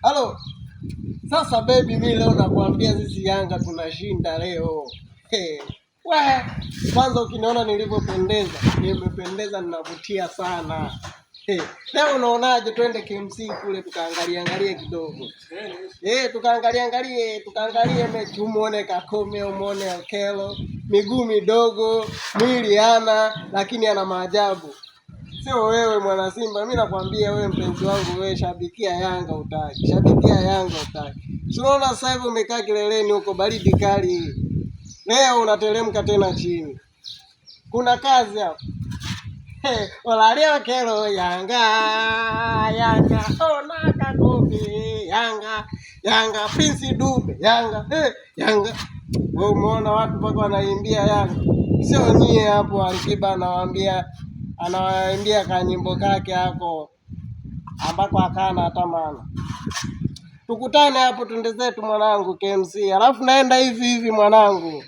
Halo. Sasa baby, mimi leo nakwambia sisi Yanga tunashinda leo. Wewe kwanza ukiniona nilivyopendeza, nimependeza ninavutia sana. Leo unaonaje twende KMC kule tukaangalie kidogo. Tukaangalie mechi, umuone Kakome, umuone Okelo, miguu midogo, mwili hana lakini ana maajabu. Sio wewe mwana Simba, mimi nakwambia wewe mpenzi wangu, wewe shabikia Yanga utaki. Unaona sasa hivi umekaa kileleni huko, baridi kali. Leo unateremka tena chini. Kuna kazi hapo. Walalia Okelo Yanga. Ona Kakome Yanga, Prince Dube Yanga. Yanga. Wewe umeona watu mpaka wanaimbia Yanga. Sio nyie hapo Alikiba anawaambia kanyimbo kake hako ambako akana hata maana. Tukutane hapo twende zetu mwanangu KMC. Alafu naenda hivi mwanangu.